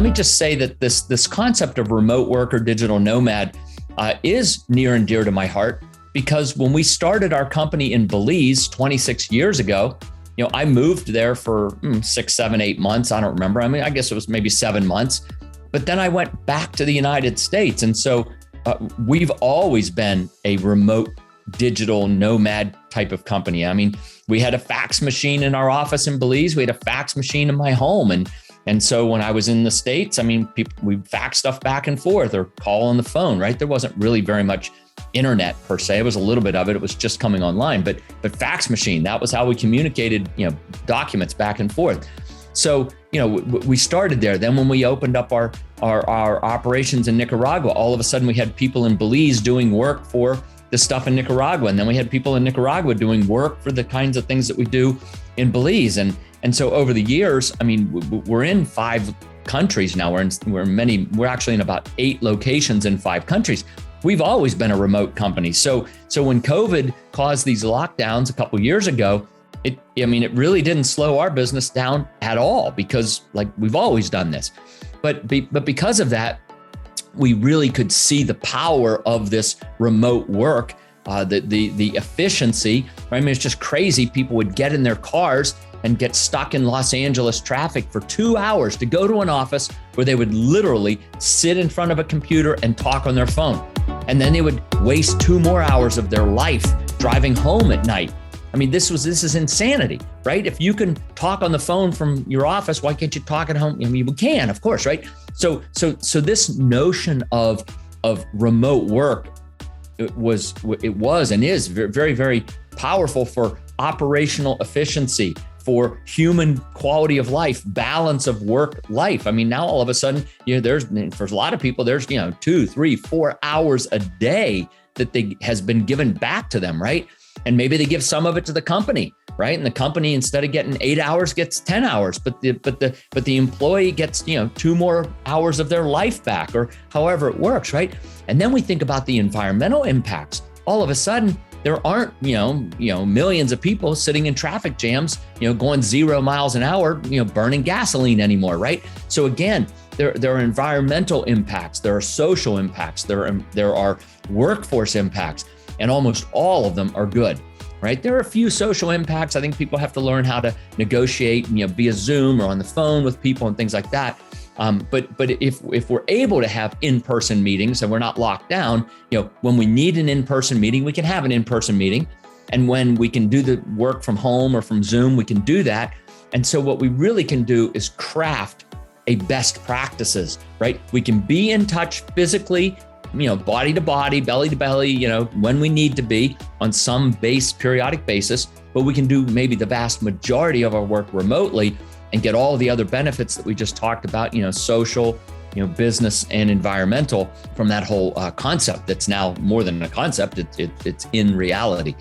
let me just say that this concept of remote work or digital nomad is near and dear to my heart, because when we started our company in Belize 26 years ago, I moved there for 6, 7, 8 months. I don't remember. I mean, I guess it was maybe 7 months, but then I went back to the United States. And so we've always been a remote digital nomad type of company. I mean, we had a fax machine in our office in Belize. We had a fax machine in my home. And so when I was in the States, I mean, we'd fax stuff back and forth or call on the phone, right? There wasn't really very much internet per se. It was a little bit of it. It was just coming online, but fax machine, that was how we communicated, documents back and forth. So, we started there. Then when we opened up our operations in Nicaragua, all of a sudden we had people in Belize doing work for the stuff in Nicaragua. And then we had people in Nicaragua doing work for the kinds of things that we do in Belize. And so over the years, I mean, we're in 5 countries now. We're actually in about 8 locations in 5 countries. We've always been a remote company. So when COVID caused these lockdowns a couple of years ago, it really didn't slow our business down at all, because we've always done this. But because of that, we really could see the power of this remote work, the efficiency. Right? I mean, it's just crazy. People would get in their cars and get stuck in Los Angeles traffic for 2 hours to go to an office where they would literally sit in front of a computer and talk on their phone. And then they would waste 2 more hours of their life driving home at night. I mean, this is insanity, right? If you can talk on the phone from your office, why can't you talk at home? I mean, we can, of course, right? So this notion of remote work, it was and is very, very powerful for operational efficiency, for human quality of life, balance of work life. I mean, now all of a sudden, there's, for a lot of people, there's 2, 3, 4 hours a day that has been given back to them, right? And maybe they give some of it to the company, right? And the company, instead of getting 8 hours, gets 10 hours, but the employee gets 2 more hours of their life back, or however it works, right? And then we think about the environmental impacts. All of a sudden, there aren't millions of people sitting in traffic jams, going 0 miles an hour, burning gasoline anymore, right? So again, there are environmental impacts, there are social impacts, there are workforce impacts, and almost all of them are good, right? There are a few social impacts. I think people have to learn how to negotiate, via Zoom or on the phone with people and things like that. But if we're able to have in-person meetings and we're not locked down, when we need an in-person meeting, we can have an in-person meeting. And when we can do the work from home or from Zoom, we can do that. And so what we really can do is craft a best practices, right? We can be in touch physically, body to body, belly to belly, when we need to be on some periodic basis, but we can do maybe the vast majority of our work remotely and get all the other benefits that we just talked about, social, business and environmental from that whole concept that's now more than a concept, it's in reality.